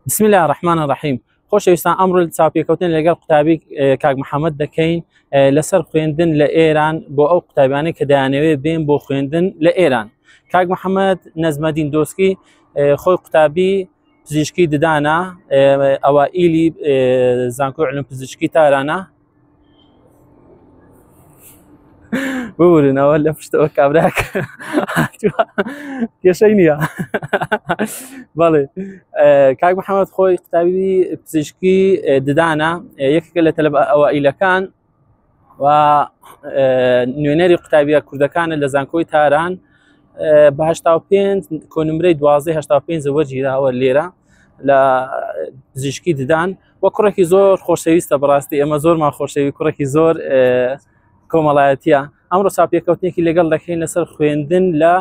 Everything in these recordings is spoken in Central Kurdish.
بسم الله الرحمن الرحیم. خۆشەویستان ئەمڕۆ چاپیەکەوتن لەگەڵ قوتابی کاک محەممەد دەکەین لەسەر خوێندن لە ئێران بۆ ئەو قوتابیانەی کە دەیانەوێت بێن بۆ خوێندن لە ئێران. کاک محەممەد نەزمەدین دۆسکی خۆی قوتابی پزیشکی ددانە ئەوائیلی زانکۆی علوم پزیشکی تارانە ببورنەوە لە پشتەوە کابراک کێشەی نییە. بەڵێ کاک محەممەد خۆی قوتابی پزیشکی ددانە، یەکێکە لە تەلەبە ئەوائیلەکان و نوێنەری قوتابیە کوردەکانە لە زانکۆی تاران بە 85 کۆنمرەی 1285 وەرگیراوە لێرە لە پزیشکی ددان و کوڕێکی زۆر خۆشەویستە. بەڕاستی ئێمە زۆرمان خۆشەوی کوڕێکی زۆر کۆمەڵایەتیە. ئەمڕۆ چاپیەکەوتنێکی لەگەڵ دەکەین لەسەر خوێندن لە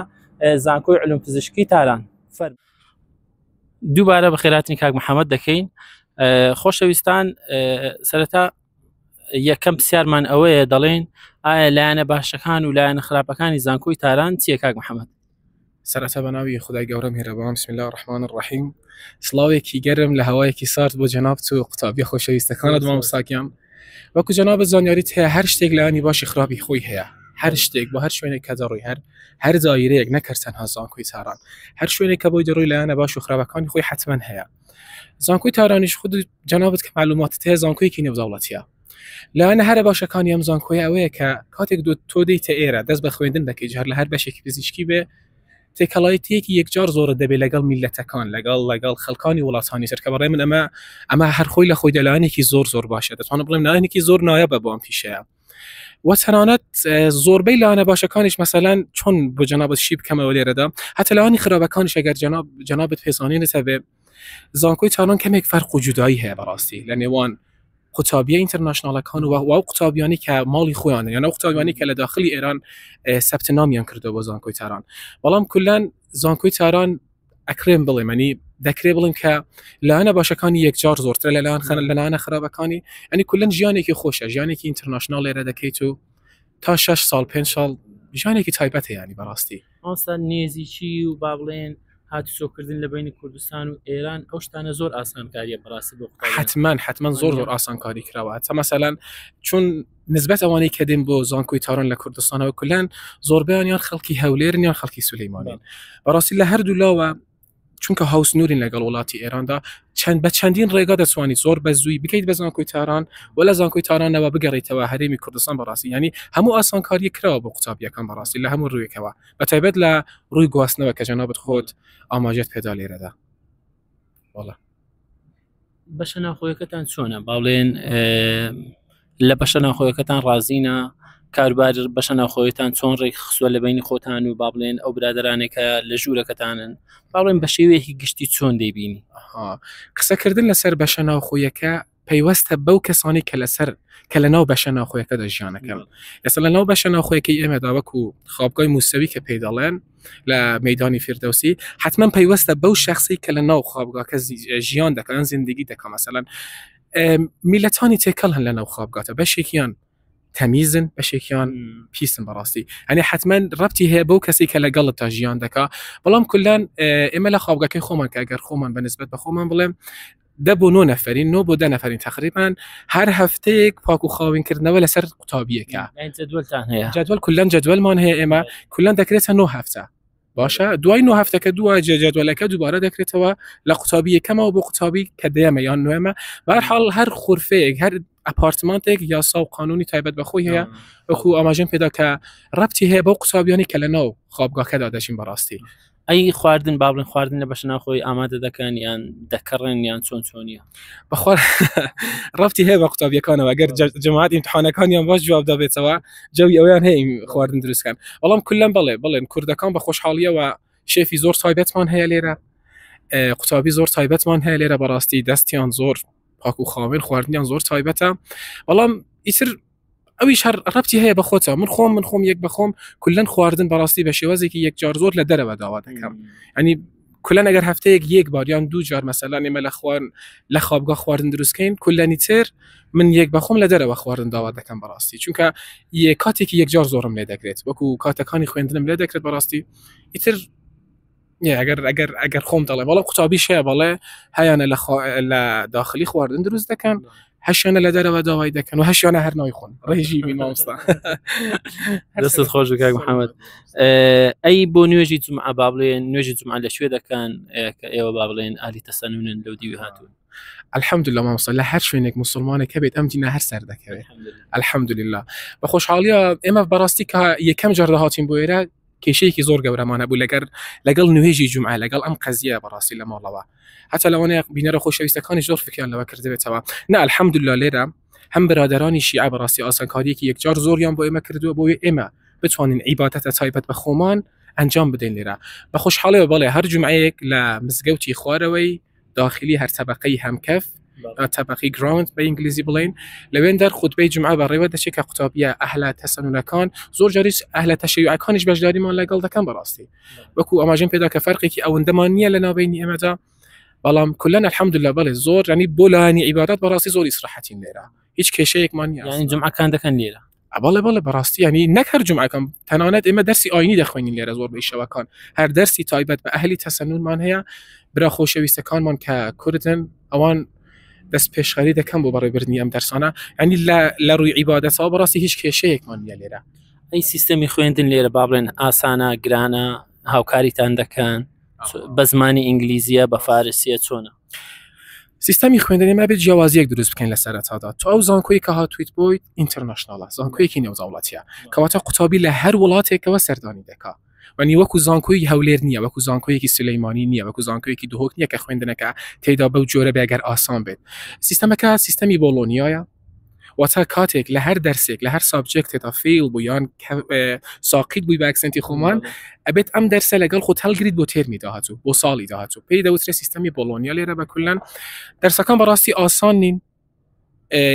زانکۆی علوم پزیشکی تاران. دووبارە بە خێراتنی کاک محەممەد دەکەین. خۆشەویستان، سەرەتا یەکەم پرسیارمان ئەوەیە دەڵێن ئایا لایەنە باشەکان و لایەنە خراپەکانی زانکۆی تاران چییە کاک محەممەد؟ سەرەتا بە ناوی خودای گەورە میهرەبان، بسم الله الرحمن الرحیم. سڵاوێکی گەرم لە هەوایەکی سارد بۆ جەناب و قوتابی خۆشەویستەکانت مامۆستاکیان. وەکو جەنابەت زانیاریت هەیە هەر شتێک لایەنی باشی خراپی خۆی هەیە، هەر شتێک بۆ هەر شوێنێک کە دەڕۆی، هەر دایرەیەک نەکرد تەنها زانکۆی تاران، هەر شوێنێک کە بۆی دەڕۆی لایەنە باش و خراپەکانی خۆی حتمەن هەیە. زانکۆی تارانیش خود جەنابەت کە معلوماتت هەیە زانکۆیەکی نێودەوڵەتیە. لایەنە هەرە باشەکانی ئەم زانکۆیە ئەوەیە کە کاتێک تۆ دەیتە ئێرە دەست بە خوێندن دەکەیت، هەر لە هەر بەشێکی پزیشکی بێ تێکەڵایەتیەکی یەکجار زۆرە دەبێت لەگەڵ میلەتەکان، لەگەڵ خەڵکانی وڵاتانی تر کە بەڕێ من ئەمە هەر خۆی لە خۆی دەلایەنێکی زۆر باشە، دەتوانم بڵێم لایەنێکی زۆر نایەبە بۆ ئەم پیشەیە. و تەنانەت زۆربەی لایەنە باشەکانیش مەسەلەن چۆن بۆ جەنابەت شی بکەمەوە لێرەدا، هەتا لایەنی خراپەکانیش ئەگەر جەنابەت پێزانێنێتە بێ زانکۆی تاران کەمێک فەرق و جودایی هەیە بەڕاستی لە نێوان قوتابیە ئینتەرناشناڵەکان و قوتابیانی کە ماڵی خۆیانە، یان ئەو قوتابیانی کە لە داخلی ئێران سەبت نامیان کردەوە بۆ زانکۆی تاران. بەڵام کولان زانکۆی تاران ئەکرێن بڵێم، ئەنی دەکرێ بڵێم کە لایەنە باشەکانی یەکجار زۆرترە لە لایەنە خراپەکانی، ئەنی کولان ژیانێکی خۆشە، ژیانێکی ئینتەرناشناڵ لێرە دەکەیت و تا 6 ساڵ 5 ساڵ ژیانێکی تایبەتە یانی بەڕاستی. ئەوستا نێزیچی و با بڵێن هاتوچۆکردن لە بینی کوردستان و ئێران ئەو شتانە زۆر ئاسانکاریە بەڕاستی بۆ قوتابیان. حتمەن زۆر ئاسانکاری کراوە. تا مەسەلەن چون نسبەت ئەوانەی کە دێن بۆ زانکۆی تاران لە کوردستانەوە کولان زۆربیان یان خەڵکی هەولێرن یان خەڵکی سولەیمانین. بەڕاستی لە هەردوو لاوە چونکە هاوسنوورین لەگەڵ وڵاتی ئێراندا بە چەندین ڕێگا دەتوانیت زۆر بەزووی بکەیت بە زانکۆی تاران و لە زانکۆی تارانەوە بگەڕێیتەوە هەرێمی کوردستان. بەڕاستی ینی هەموو ئاسانکاری کراوە بۆ قوتابیەکان بەڕاستی لە هەموو ڕوویەکەوە، بەتایبەت لە ڕووی گواستنەوە کە جەنابەت خۆت ئاماژەت پێدا لێرەدا. وڵا بەشە ناوخۆیەکەتان چۆنە؟ باڵێن لە بەشە ناوخۆیەکەتان ڕازینە؟ کاروبار بەشە ناوخۆیتان چۆن ڕێک خستووە لە بینی خۆتان و با بڵێن ئەو برادرانێکە لە ژوورەکەتانن، با بڵێن بە شێوەیەکی گشتی چۆن دەیبینی؟ قسەکردن لەسەر بەشە ناوخۆیەکە پەیوەستە بەو کەسانی کە لە ناو بەشە ناوخۆیەکە دەژیانەکەن. ئێستا لە ناو بەشە ناوخۆیەکەی ئێمەدا وەکو خابگای موسەوی کە پێی دەڵێن لە مەیدانی فیردەوسی، حتمما پەیوەستە بەو شخصی کە لە ناو خابگاکە ژیان دەکەن، زیندگی دەکەن. مەسەلەن میلەتانی تێکەڵ هەن لە ناو خابگاتە، بەشێکیان تەمیزن، بەشێکیان پیسن. بەڕاستی ئەنی حتمما ڕەبتی هەیە بەو کەسی کە لەگەڵت تا ژیان دەکا. بەڵام کولان ئێمە لە خابگاکەی خۆمان کە ئەگەر خۆمان بەنسبەت بە خۆمان بڵێم 10 بۆ 9 نەفەرین، 9 بۆ 10 نەفەرین تقریبان هەر هەفتەیەک پاک و خاوینکردنەوە لەسەر قوتابیەکە. جدولتان هەیە؟ جدول کولان جدولمان هەیە، ئێمە کولان دەکرێتە 9 هەفتە. باشە دوای 9 هەفتەکە دوای جدولەکە دووبارە دەکرێتەوە لە قوتابیەکەمەوە بۆ قوتابی کە دەیەمە یان نوێمە. بەهەرحاڵ هەر خورفەیەک، هەر ئەپارتمانتێک یاسا و قانونی تایبەت بەخۆی هەیە، وەکو ئاماژەم پێدا کە ڕەبتی هەیە بەو قوتابیانی کە لە ناو خابگاکەدا دەژین. بەڕاستی ئەی خواردن با بڵێن خواردن لە بەشە ناوخۆی ئامادە دەکەن یان دەکەڕێن یان چۆنیە؟ بەخۆر ڕەبتی هەیە بە قوتابیەکانەوە، ئەگەر جەماعەت ئیمتحانەکانیان باش جواب دابێتەوە جەوی ئەویان هەیە خواردن دروستکەن. بەڵام کولەن بڵێن کوردەکان بە خۆشحاڵیەوە شێفی زۆر تایبەتمان هەیە لێرە، قوتابی زۆر تایبەتمان هەیە لێرە. بەڕاستی دەستیان زۆر پاک و خاوین، خواردنیان زۆر تایبەتە. بەڵام ئیتر ئەویش هەر ڕەبتی هەیە بە خۆتە. من خۆم یەک بەخۆم کولەن خواردن بەڕاستی بە شێوەزێکی یەکجار زۆر لە دەرەوە داوا دەکەم. ئەنی کولەن ئەگەر هەفتەیەک یەک بار یان 2 جار مەسەلەن ئێمە لە خوابگا خواردن دروستکەین، کولەنی تر من یەک بەخۆم لە دەرەوە خواردن داوا دەکەم بەڕاستی، چونکە کاتێکی یەکجار زۆرم لێ دەکرێت، وەکو کاتەکانی خوێندنم لێ دەکرێت. بەڕاستی ئیتر یه اگر خوم دڵێ بەڵام قوتابیشەیە بەڵێ هەیانە لە داخلی خواردن دروست دەکەن هەشیانە لە دەرەوە داوای دەکەن و هەشیانە هەر نایخۆن ڕێژیمی مامۆستا دەستت خۆش کاک محەممەد ئەی بۆ نوێژی جومعە با بڵێن نوێژی جومعە لەکوێ دەکەن کە ئێوە با بڵێن ئالی تەسەنونن لەو دیوی هاتوون الحمدلله مامۆستا لە هەر شوێنێک موسڵمانێک هەبێت ئەم دینە هەر سەر دەکەوێت الحمدلله بە خۆشحاڵیە ئێمە بەڕاستی کە یەکەم جار داهاتین بۆ ئێرە کێشەیەکی زۆر گەورەمانە بوو لەگەڵ نوێژی جومعە لەگەڵ ئەم قەزیە بەڕاستی لە ماڵەوە هەتا لەوانەیە بینەرە خۆشەویستەکانی زۆر فکریان لەوە کردبێتەوە نه الحمدلله لێرە هەم برادرانی شیعە بەڕاستی ئاسانکاریەکی یەکجار زۆریان بۆ ئێمە کردووە بۆی ئێمە بتوانین عیبادەتە تایبەت بە خۆمان ئەنجام بدەین لێرە بە خۆشحاڵیەوە بەڵێ هەر جومعەیەک لە مزگەوتی خوارەوەی داخلی هەر تەبەقەی هەمکەف تەبەقی گراوند بە ئینگلیزی بڵێن لەوێن دەر خوتبەی جومعە بەڕێوە دەچێت کە قوتابیە ئەهلە تەسەنونەکان زۆر جاریش ئەهلە تەشەیوعەکانیش بەشداریمان لەگەڵ دەکەن بەڕاستی وەکو ئەماژەم پێدا کە فەرقێکی ئەوەندەمان نییە لە ناوبینی ئێمەدا بەڵام کولەن الحەمدولله بەڵێ زۆر ینی بۆ لایەنی عیبادەت بەڕاستی زۆر ئیسراحەتین لێرە هیچ کێشەیەکمان نییە یعنی جومعەکان دەکەن لێرە بەڵێ بەڕاستی ینی نەک هەر جومعەکەم تەنانەت ئێمە دەرسی ئاینی دەخوێنین لێرە زۆر بە ئیشەوەکان هەر دەرسی تایبەت بە ئەهلی تەسەنونمان هەیە برا خۆشەویستەکانمان کە کوردن ئەوان دەست پێشخەری دەکەم بۆ بەڕێبردنی ئەم دەرسانە ینی لە ڕووی عیبادەتەوە بەڕاستی هیچ کێشەیەکمان نییە لێرە ئەی سیستەمی خوێندن لێرە با بڵێن ئاسانە گرانە هاوکاریتان دەکەن بە زمانی ئینگلیزیە بە فارسیە چۆنە سیستەمی خوێندنی ما بێت جیاوازیەک دروست بکەین لە سەرەتادا تو ئەو زانکۆی کە هاتوویت بۆیت ئینتەرناشناڵە زانکۆیەکی نێودەوڵەتیە کەواتە قوتابی لە هەر وڵاتێکەوە سەردانی دەکا وەنی وەکو زانکۆی هەولێر نییە وەکو زانکۆیەکی سلەیمانی نییە وەکو زانکۆیەکی دهۆک نییە کە خوێندنەکە تێدا بەو جۆرە بێگەر ئاسان بێت سیستەمەکە سیستەمی بۆلۆنیایە واتە کاتێک لە هەر دەرسێک لە هەر سابجێکتێدا فیل بوو یان ساقیت بووی بە ئەکسنتی خۆمان ئەبێت ئەم دەرسە لەگەڵ خۆت هەڵگریت بۆ تێرمی داهاتوو بۆ ساڵی داهاتوو پێی دەوترێت سیستەمی بۆلۆنیا لێرە بە کولەن دەرسەکان بەڕاستی ئاسان نین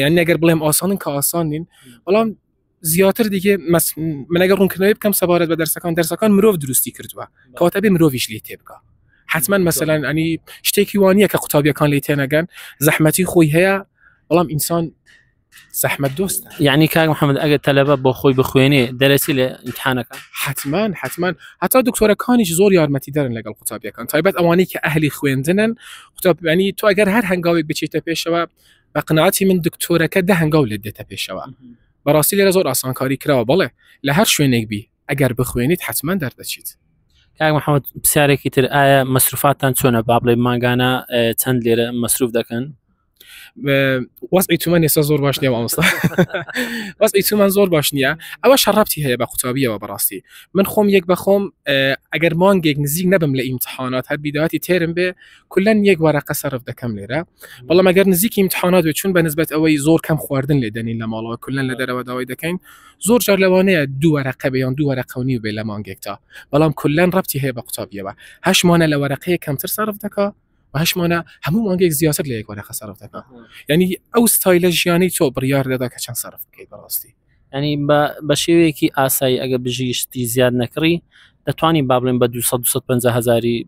یان نەگەر بڵێم ئاسانن کە ئاسان نین بەڵام زیاتر دیگه من ئەگەر ڕوونکردنەوەی بکەم سەبارەت بە دەرسەکان مرۆڤ دروستی کردووە کەواتە بێ مرۆڤیش لێ تێبکە حتما مثلا ئەنی شتێکی وانییە کە قوتابیەکان لێ تێنەگەن زەحمەتی خۆی هەیە بەڵام ئینسان زەحمەت دۆستە یعنی کاک محەممەد ئەگەر تەلەبە بۆ خۆی بخوێنێ دەرەسی لە ئیمتحانەکە حتما هەتا دکتۆرەکانیش زۆر یارمەتی دەرن لەگەڵ قوتابیەکان تایبەت ئەوانەی کە ئەهلی خوێندنن قوتاب ینی تۆ ئەگەر هەر هەنگاوێک بچیتە پێشەوە بە قناعەتی من دکتۆرەکە دە هەنگاو لێت دێتە پێشەوە بەڕاستی لێرە زۆر ئاسانکاری کراوە بەڵێ لە هەر شوێنێک بی ئەگەر بخوێنیت حتما دەردەچیت کاک محەممەد پرسیارێکی تر ئایا مەسروفاتان چۆنە با بڵێ ماگانە چەند لێرە مەسروف دەکەن وەزعی تومان ێستا زۆر باش نییە مامۆستا وەزعی تومان زۆر باش نییە ئەوە شەڕەبتی هەیە بە قوتابیەوە بەڕاستی من خۆم یەک بە خۆم ئەگەر مانگێک نزیک نەبم لە ئیمتحانات هەر بیداەتی تێرم بێ کولەن یەک وەرەقە سەرف دەکەم لێرە بەڵام ئەگەر نزیکی ئیمتحانات بێت چون بەنسبەت ئەوەی زۆر کەم خواردن لێ دەنین لە ماڵەوە کولەن لە دەرەوە داوای دەکەین زۆر جار لەوانەیە دوو وەرەقە بێ یان دوو وەرەقە و نیو بێ لە مانگێکتا بەڵام کولەن ڕەبتی هەیە بە قوتابیەوە هەشمانە لە وەرەقەیە کەمتر سەرف دەکا هەشمانە هەموو مانگێک زیاتر لە یەک وەرەقە سەرف دەکا یعنی ئەو ستایلە ژیانی تۆ بڕیار دەدا کە چەند سەرف بکەیت بەڕاستی ینی بە شێوەیەکی ئاسایی ئەگە بژیشتی زیاد نەکڕی دەتوانین با بڵێن بە 250 هزاری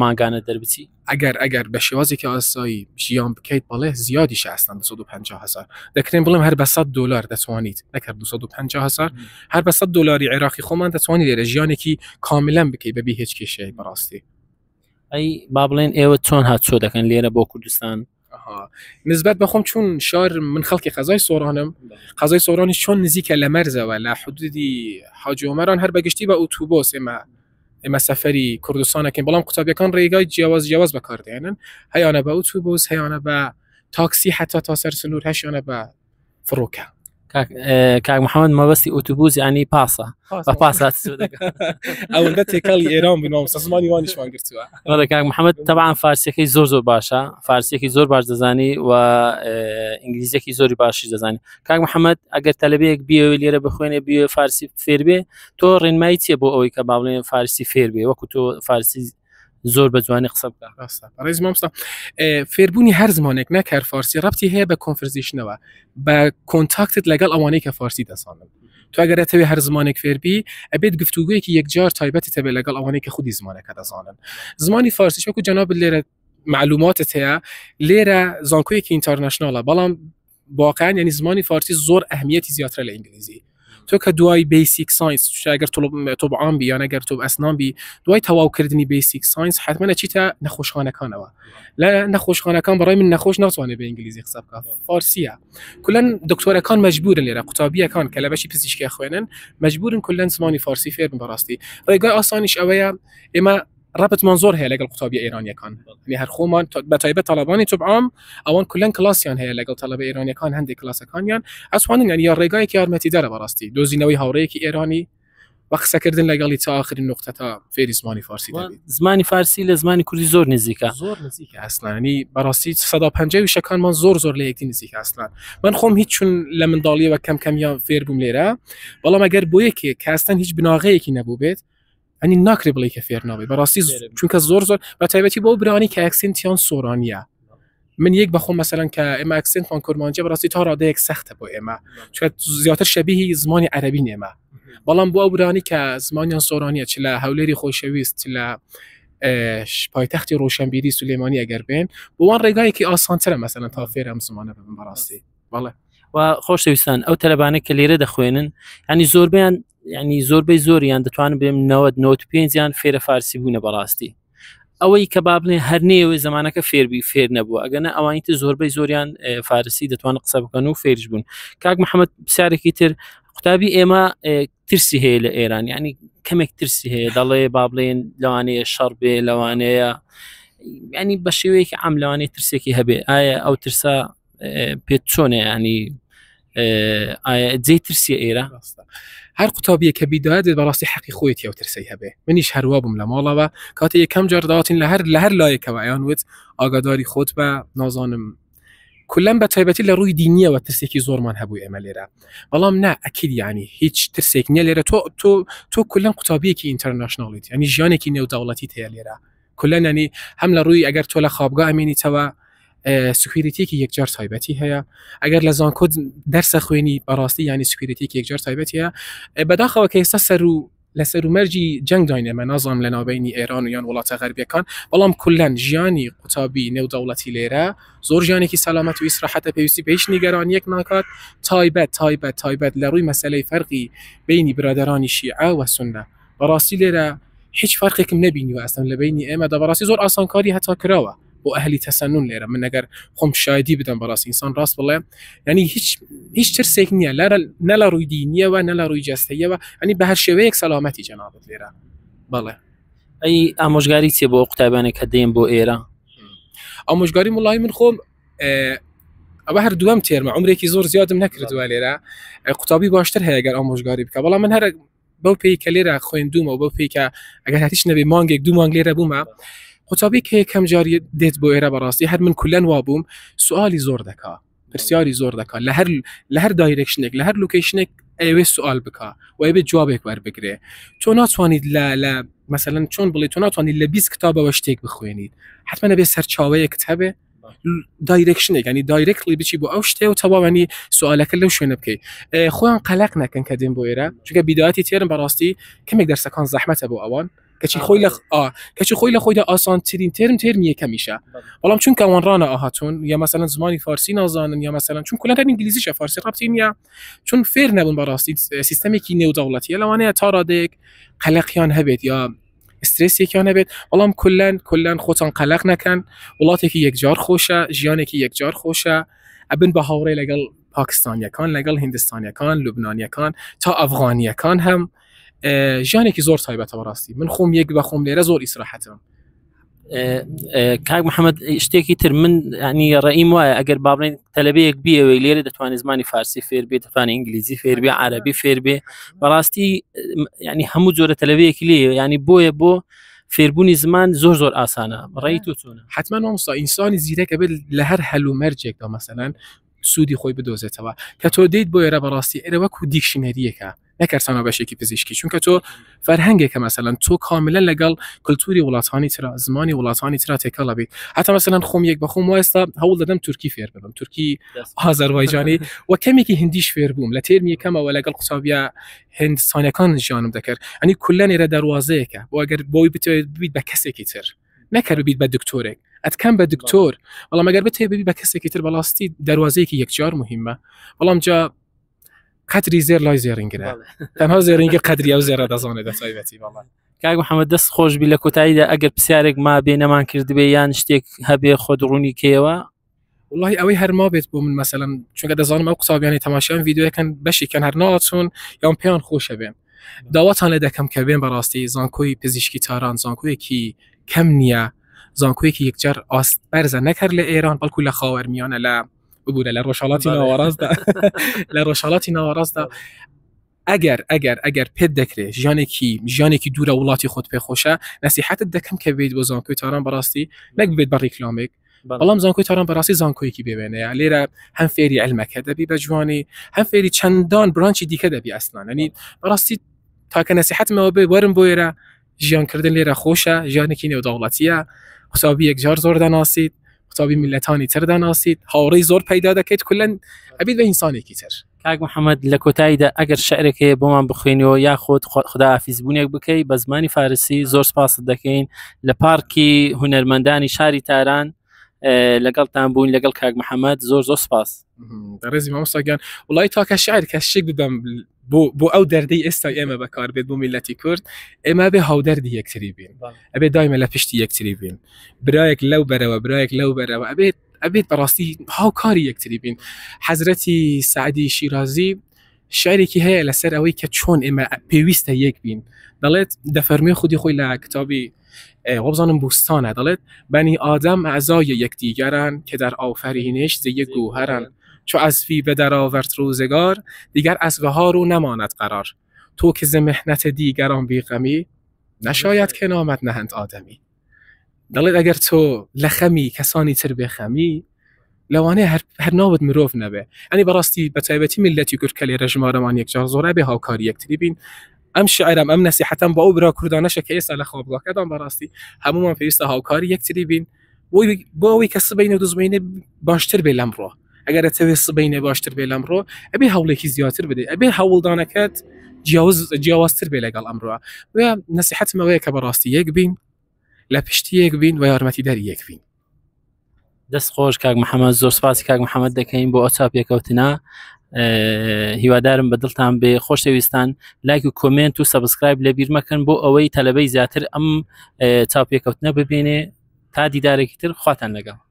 ماگانە دەربچی ئەگەر بە شێوازێکی ئاسایی ژیان بکەیت بەڵێ زیادیش ئەستان 250 هزار دەکرێن بڵێم هەر بە 100 دلار دەتوانیت نەکرد 250 هزار هەر بە 100 دلاری عێراقی خۆمان دەتوانانی لێرە ژیانێکی کاملەن بکەیت بەبی هیچ کێشەیەک بەڕاستی ئەی با بڵێن ئێوە چۆن هاتچۆ دەکەن لێرە بۆ کوردستان نسبت بەخۆم چون شار من خەڵکی قەزای سۆرانم قەزای سۆرانی چۆن نزیکە لە مەرزەوە لە حدودی حاجی عومەران هەر بەگشتی بە ئۆتۆبۆس ئێمە سەفەری کوردستانەکەین بەڵام قوتابیەکان ڕێگای جیاواز بەکاردێنن هەیانە بە ئۆتۆبۆس هەیانە بە تاکسی حتا تا سەر سنوور هەشیانە بە فڕۆکە کاک محەممەد مەبەستی ئۆتۆبوس ینی پاسە بە پاسات ئەوەندە تێکەڵی ئێران بووین زمانی وانیشمان گرتووە وەڵێ کاک محەممەد تەبعاً فارسیەکەی زۆر باشە فارسیەکی زۆر باش دەزانی و ئینگلیزیەکی زۆری باشی دەزانی کاک محەممەد ئەگەر تەلەبەیەک بیەوە لێرە بخوێنێ بیە فارسی فێر بێ تۆ ڕێنمایی چییە بۆ ئەوەی کە با بڵێن فارسی فێر بێ وەکو تۆ فارسی زۆر بە جوانی قسە بکە ڕێز مامۆستا فێربوونی هەر زمانێک نەک هەر فارسی ڕەبتی هەیە بە کۆنفرزیشنەوە بە کۆنتاکتت لەگەڵ ئەوانەی کە فارسی دەزانن تو ئەگەر دەتەوێت هەر زمانێک فێربی ئەبێت گفتوگویەکی یەکجار تایبەتی تەبێت لەگەڵ ئەوانەی کە خودی زمانەکە دەزانن زمانی فارسی وەکو جەناب لێرە معلوماتت هەیە لێرە زانکۆیەکی ئینتەرناشناڵە بەڵام واقعاً یعنی زمانی فارسی زۆر ئەهمیەتی زیاترە لە ئینگلیزی تو که دوای بیسیک ساینس اگر تو عام بی یا اگر تو اسنان بی دوای تواو کردنی بیسیک ساینس حتما چی تا نخوشخانه کانوا لا نخوشخانه کان برای من نخوش ناتوانه به انگلیسی حساب کا فارسیه کلا دکتور کان مجبور لیرا قطابیه کان کلا باشی پزشکی خوینن مجبورن کلا زمانی فارسی فیر براستی ریگای آسانیش اویا اما رابط منظور هي لقل قطابية إيرانية كان يعني هرخومان بتايبة طلباني طبعاً أوان كلن كلاسيان هي لقل طلبة إيرانية كان هندي كلاس كان يعني أسوانين يعني يا رجاي كيار متدار براستي دوزي نوي هوريك إيراني وقت سكردن لقالي تا آخر النقطة تا في زماني فارسي تبي زماني فارسي لزماني كردي زور نزيكا أصلاً يعني براستي صدا بنجي وشكان من زور ليكتي نزيكا أصلاً من خوم هيتشون لمن ضالية وكم يا فير بومليرا والله ما قرب بويك كاستن هيج بناغي كي نبوبت يعني ناكري بلي كفير نابي براسي چونك زور و تایبتی با برانی که اکسنتیان سورانیه من یک بخوام مثلا که اما اکسنت فان کرمانجی براسي تا راده یک سخته با اما چون زیاتر شبیه زمانی عربی نیمه بالام با برانی که زمانیان سورانیه چلا هولری خوشویست چلا پایتخت روشنبیری سلیمانی اگر بین با وان رگایی که آسانتره مثلا تا فیر هم زمانه ببین براسي والله و خوشویستان او طلبانه که لیره دخوینن يعني زوربیان يعني زۆربەی زۆریان دەتوانن بێم 95 یان فێرە فارسی بوونە بەڕاستی ئەوەی کە بابڵێ هەر نێوەی زمانەکە فێربی فێر نەبووە ئەگەنە ئەوانی تر زۆربەی زۆریان فارسی دەتوانن قسە بکەن و فێرش بوون کاک محەممەد پرسیارێکی تر قوتابی ئێمە ترسی هەیە لە ئێران یعنی کەمێک ترسی هەیە دەڵێ بابڵێن لەوانەیە شەڕ بێ لەوانەیە ینی بە شێوەیەکی عام لەوانەیە ترسێکی هەبێ ئایا ئەو ترسا پێت چۆنە ینی ئایا جێی ترسیە ئێرە هر قطابیه که بیداد براستی حقی خویت یا ترسیه به منیش هر وابم لمالا و کاتی کم جار داتین لهر لایک و عیان ود آگاداری خود و نازانم کلا به تایبتی لروی دینیه و ترسیکی زور من هبوی عملی را والله نه اكيد يعني هیچ ترسیک نیه تو کلا قطابیه کی اینترنشنالیت یعنی جانه کی نو دولتی ته لیرا کلا یعنی هم لروی اگر تو لخوابگاه امینی تو سکیوریتی که یک جار تایبتی هیا اگر لزان کد درس خوینی براستی یعنی سکیوریتی که یک جار تایبتی هیا بداخل که سرو لسرو مرجی جنگ داینه منظم لنا بین ایران و یان ولات غربی کان والله کلا جیانی قطابی نو دولتی لیره زور جیانی که سلامت و استراحت پیوستی بهش نگران یک نکات تایبت لروی مسئله فرقی بین برادران شیعه و سنه براستی لیره هیچ فرقی کم نبینی و اصلا لبینی اما دا براستی زور آسان کاری حتی کراوه و اهلی تسنن لیره من اگر خم شایدی بدم براس انسان راست والله یعنی هیچ ترسیک نیه نه روی دینیه و نه روی جستهیه و یعنی به هر شیوه یک سلامتی جنابت لیره بله ای آموزگاری چیه با قطابانه که دیم با ایران آموزگاری مولای من خم او هر دوام ترم عمری کی زور زیادم نکرد ولیره قطابی باشتر هی اگر آموزگاری بک والله من هر با پی کلیره خویندوم و با پی که اگر هتیش نبی مانگ یک دو مانگ لیره بوم قطابی که کم جاری دیت بو ایره براستی هر من کلن وابوم سوالی زور دکا پرسیاری زور دکا لهر دایرکشنک لهر لوکیشنک ایوه سوال بکا و ایوه جوابک بر بگیره تو ناتوانید ل مثلا چون بلی تو ناتوانید ل20 کتاب واشتیک بخوینید حتما نبی سرچاوه کتابه دایرکشنک یعنی دایرکتلی بچی بو اوشته و تبا یعنی سوالک لو شونه بکی خوان قلق نکن کدیم بو ایره چون بدایتی ترم براستی کمی درس کان زحمت بو اوان کچی خویل خویل آسان ترین ترمیه کمیشه ولام چون که رانا آهاتون یا مثلا زمانی فارسی نازانن یا مثلا چون کلا انگلیسیش فارسی رابطین یا چون فیر نبون براستی سیستمی کی نو دولتیه لوانه تا رادک قلقیان هبید یا استرس یکیان هبید ولام کلا خودتان قلق نکن ولاتی که یک جار خوشه جیانی که یک جار خوشه ابن بهاوره لگل پاکستانی کان لگل هندستانی کان لبنانی کان تا افغانی کان هم جانی که زور تایبەتە بەڕاستی من خۆم یەک بە خۆم لێرە زۆر ئیسراحەتم کاک محەممەد شتێکی تر من ینی ڕئیم وایە ئەگەر بابڵێن تەلەبەیەک بیەوەی لێرە دەتوانێت زمانی فارسی فێر بێت دەتوانێت ئینگلیزی فێر بێ عەرەبی فێر بێ بەڕاستی ینی هەموو جۆرە تەلەبەیەکی لێ ینی بۆیە بۆ فێربوونی زمان زۆر ئاسانە ڕێی تۆ چۆنە حتما مامۆستا ئینسانی زیرەکە بێت لە هەر هەلو مەرجێکدا مەسەلەن سوودی خۆی بدۆزێتەوە کە تۆ دەیت بۆ ئێرە بەڕاستی ئێرە وەکو دیکشنەریەکە نکرسانه باشه کی پزشکی چون که تو فرهنگی که مثلا تو کاملا لگال کلتوری ولاتانی ترا زمانی ولاتانی ترا تکلا بی حتی مثلا خوم یک بخوم واسطه هول دادم ترکی فیر ببم ترکی آذربایجانی و کمی که هندیش فیر بوم لترمی کما و لگال قصابیا هندستانی کان جانم دکر یعنی کلا ایره دروازه که و اگر بوی بید به کسی کی تر نکر بید به دکترک اتکم به دکتر والله مگر بته بید به کسی کی تر بلاستی دروازه کی یک جار مهمه والله جا قدری زێر لای زێڕینگرە تەنها زێڕینگە قدری ئەو زێرە دەزانێت دەتایبەتی بەڵێ. کاک محەممەد دەست خۆش بی لە کۆتاییدا ئەگەر پرسیارێک ما بێ نەمان کردبێ یان شتێک هەبێ خۆت ڕوونی کێوە والله ئەوەی هەرما بێت بۆ من مەسەلەن چونکە دەزانم ئەو قوتابیانی تەماشایان ڤیدیۆیەکەن بەشێکیان هەر ناچوون یان پێیان خۆشە بێن داواتان لێ دەکەم کە بێن بەڕاستی زانکۆی پزیشکی تاران زانکۆیەکی کەم نییە زانکۆیەکی یەکجار ئاست بەرزە نەکرد لە ئێران بەڵکو لە خاوەرمیانە لە ببوورە لە ڕۆژهەڵاتی ناوەڕاستدا لە ڕۆژهەڵاتی ناوەڕاستدا ئەگەر پێت دەکرێت ژیانێکی دوورە وڵاتی خۆت پێخۆشە نەسیحەتت دەکەم کە بێت بۆ زانکۆی تاران بەڕاستی نەک بێت بە ڕیکلامێک بەڵام زانکۆی تاران بەڕاستی زانکۆیەکی ببێنەیە لێرە هەم فێری علمەکە دەبی بە جوانی هەم فێری چەندان برانچی دیکە دەبی ئەسلان ئەنی بەڕاستی تاکە نەسیحەتمەوە بێ وەرم بۆ ئێرە ژیانکردن لێرە خۆشە ژیانێکی نێودەوڵەتیە قوتابی یەکجار زۆر دەناسیت قوتابی میلەتانی تر دەناسیت هاوڕێی زۆر پەیدا دەکەیت کولەن ئەبیت بە ئینسانێکی تر. کاک محەممەد لە کۆتاییدا ئەگەر شعرێک هەیە بۆمان بخوێنەوە یاخۆت خوداحافیزبوونێک بکەی بە زمانی فارسی زۆر سپاست دەکەین لە پارکی هونەرمەندانی شاری تاران لەگەڵتان بوون لەگەڵ کاک محەممەد زۆر سپاس. دەڕێزی مامۆستاگیان وڵی تاکە شعر کەسێک بدەم بۆ ئەو دەردەی ئێستا ئێمە بەکار بێت بۆ میلەتی کورد ئێمە بێ هاودەردی یەکتری بین ئەبێ دایمە لە پشتی یەکتری بین برایەک لەو بەرەوە برایەک لەو بەرەوە ئەبێت بەڕاستی هاوکاری یەکتری بین. حەزرەتی سعدی شیرازی شعرێکی هەیە لەسەر ئەوەی کە چۆن ئێمە پێویستە یەک بین دەڵێت دەفەرمێ خودی خۆی لە کتابی وەبزانم بوستانە دەڵێت بەنی ئادەم ئەعزای یەکدیگەرن کە در ئافرینش ز یک گوهرن چو از فی به در آورد روزگار دیگر از بهار و نماند قرار تو که ز محنت دیگران بی غمی نشاید که نامت نهند آدمی. دەڵێت ئەگەر تۆ لە خەمی کەسانی تر بێ خەمی لەوانەیە هەر ناوت مرۆڤ نەبێ ئەنی بەڕاستی بە تایبەتی میلەتی کورد کە لێرە ژمارەمان یەکجار زۆرە بێ هاوکاری یەکتری بین. ئەم شعرم ئەم نەسیحەتم بە ئەو برا کوردانەشە کە ئێستا لە خوابگاکەدان بەڕاستی هەمومان پێویستە هاوکاری یەکتری بین بۆ ئەوەی کە سبەینە و دوزبەینە باشتر بێ لەمڕۆ ئەگەر ئەتەوێت سبەینە باشتر بێ لەمڕۆ ئەبێ هەوڵێکی زیاتر بدەیت ئەبێ هەوڵدانەکەت جیاوازتر بێ لەگەڵ ئەمڕۆ وە نەسیحەتم ئەوەیە کە بەڕاستی یەک بین لە پشتی یەک بین و یارمەتیدەری یەک بین. دەست خۆش کاک محەممەد زۆر سپاسی کاک محەممەد دەکەین بۆ ئەو چاپێکەوتنە هیوادارم بەدڵتان بێ خۆشەویستان لایک و کۆمنت و سەبسکرایب لەبیر مەکەن بۆ ئەوەی تەلەبەی زیاتر ئەم چاپێکەوتنە ببینێ تا دیدارێکی تر خواتان لەگەڵ.